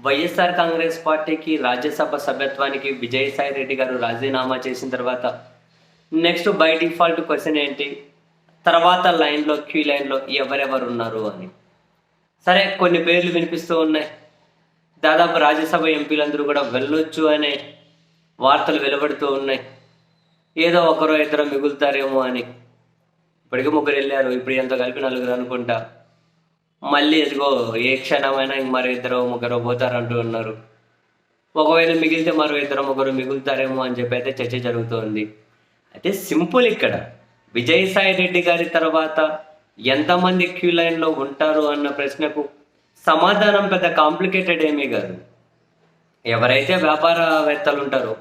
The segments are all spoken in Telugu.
వైఎస్ఆర్ కాంగ్రెస్ పార్టీకి రాజ్యసభ సభ్యత్వానికి విజయసాయి రెడ్డి గారు రాజీనామా చేసిన తర్వాత నెక్స్ట్ బై డిఫాల్ట్ క్వశ్చన్ ఏంటి, తర్వాత లైన్లో క్యూ లైన్లో ఎవరెవరు ఉన్నారు అని. సరే, కొన్ని పేర్లు వినిపిస్తూ ఉన్నాయి. దాదాపు రాజ్యసభ ఎంపీలందరూ కూడా వెళ్ళొచ్చు అనే వార్తలు వెలువడుతూ ఉన్నాయి. ఏదో ఒకరో ఇద్దరు మిగులుతారేమో అని. ఇప్పటికీ ముగ్గురు వెళ్ళారు, ఇప్పుడు ఎంత కలిపి నలుగురు అనుకుంటా. మళ్ళీ ఎదుగో ఏ క్షణమైనా మరో ఇద్దరు ముగ్గురు పోతారంటూ ఉన్నారు. ఒకవేళ మిగిలితే మరో ఇద్దరు ముగ్గురు మిగులుతారేమో అని చెప్పి అయితే చర్చ జరుగుతోంది. అయితే సింపుల్, ఇక్కడ విజయసాయి రెడ్డి గారి తర్వాత ఎంతమంది క్యూ లైన్లో ఉంటారు అన్న ప్రశ్నకు సమాధానం పెద్ద కాంప్లికేటెడ్ ఏమీ కాదు. ఎవరైతే వ్యాపారవేత్తలు ఉంటారో,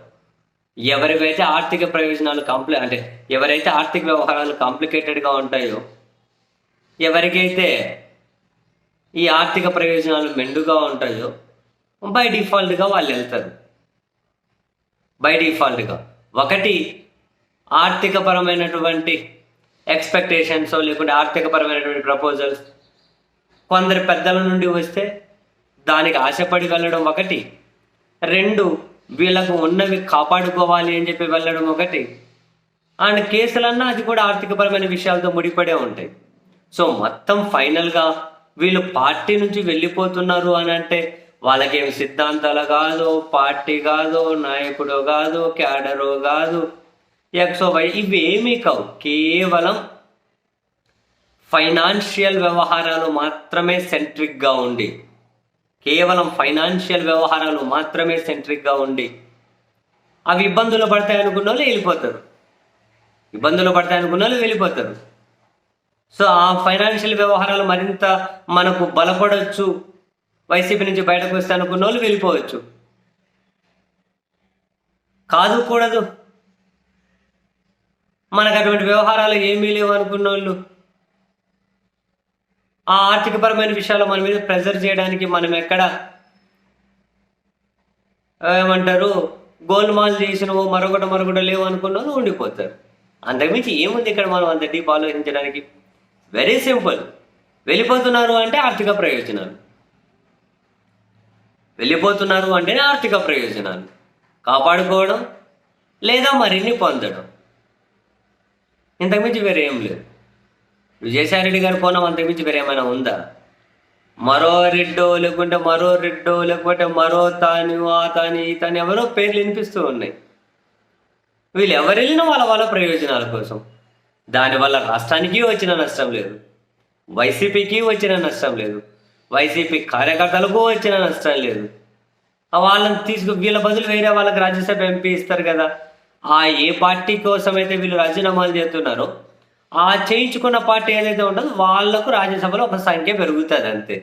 ఎవరివైతే ఆర్థిక ప్రయోజనాలు ఎవరైతే ఆర్థిక వ్యవహారాలు కాంప్లికేటెడ్గా ఉంటాయో, ఎవరికైతే ఈ ఆర్థిక ప్రయోజనాలు మెండుగా ఉంటాయో, బై డిఫాల్ట్గా వాళ్ళు వెళ్తారు. బై డిఫాల్ట్గా ఒకటి ఆర్థికపరమైనటువంటి ఎక్స్పెక్టేషన్స్ లేకుంటే ఆర్థికపరమైనటువంటి ప్రపోజల్స్ కొందరి పెద్దల నుండి వస్తే దానికి ఆశపడి వెళ్ళడం ఒకటి. రెండు, వీళ్ళకు ఉన్నవి కాపాడుకోవాలి అని చెప్పి వెళ్ళడం ఒకటి. అండ్ కేసులన్నా అది కూడా ఆర్థికపరమైన విషయాలతో ముడిపడే ఉంటాయి. సో మొత్తం ఫైనల్గా వీళ్ళు పార్టీ నుంచి వెళ్ళిపోతున్నారు అని అంటే వాళ్ళకేమి సిద్ధాంతాలు కాదు, పార్టీ కాదు, నాయకుడు కాదు, క్యాడరు కాదు, ఎక్సో వై ఇవేమీ కావు. కేవలం ఫైనాన్షియల్ వ్యవహారాలు మాత్రమే సెంట్రిక్గా ఉండి అవి ఇబ్బందులు పడతాయి అనుకున్న వాళ్ళు వెళ్ళిపోతారు. సో ఆ ఫైనాన్షియల్ వ్యవహారాలు మరింత మనకు బలపడవచ్చు, వైసీపీ నుంచి బయటకు వస్తే అనుకున్న వాళ్ళు వెళ్ళిపోవచ్చు. కూడదు మనకు అటువంటి వ్యవహారాలు ఏమీ లేవు అనుకున్న వాళ్ళు ఆ ఆర్థికపరమైన విషయాలు మన మీద ప్రెజర్ చేయడానికి మనం ఎక్కడ గోల్మాల్ చేసినవో మరొకటి లేవు అనుకున్న వాళ్ళు ఉండిపోతారు. అంతకుమించి ఏముంది ఇక్కడ మనం అంత డీప్ ఆలోచించడానికి? Very simple. వెళ్ళిపోతున్నారు అంటే ఆర్థిక ప్రయోజనాలు కాపాడుకోవడం లేదా మరిన్ని పొందడం, ఇంతకుమించి వేరే ఏం లేదు. విజయసాయి రెడ్డి గారి కోణం అంతకుమించి వేరే ఏమైనా ఉందా? మరో రెడ్డో లేకుంటే మరో తాను ఆ తాని ఈ తాని ఎవరో పేర్లు వినిపిస్తూ ఉన్నాయి. వీళ్ళు ఎవరు వెళ్ళినా వాళ్ళ ప్రయోజనాల కోసం. దానివల్ల రాష్ట్రానికి వచ్చిన నష్టం లేదు, వైసీపీకి వచ్చిన నష్టం లేదు, వైసీపీ కార్యకర్తలకు వచ్చిన నష్టం లేదు. వాళ్ళని వీళ్ళ బదులు వేరే వాళ్ళకి రాజ్యసభ ఎంపీ ఇస్తారు కదా. ఏ పార్టీ కోసం అయితే వీళ్ళు రాజీనామాలు చేస్తున్నారో ఆ చేయించుకున్న పార్టీ ఏదైతే ఉంటుందో వాళ్లకు రాజ్యసభలో ఒక సంఖ్య పెరుగుతుంది అంతే.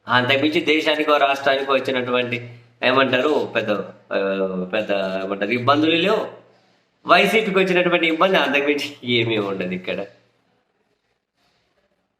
అంతకుమించి దేశానికో రాష్ట్రానికో వచ్చినటువంటి పెద్ద ఇబ్బందులు లేవు. వైసీపీకి వచ్చినటువంటి ఇబ్బంది అంతకుమించి ఏమీ ఉండదు ఇక్కడ.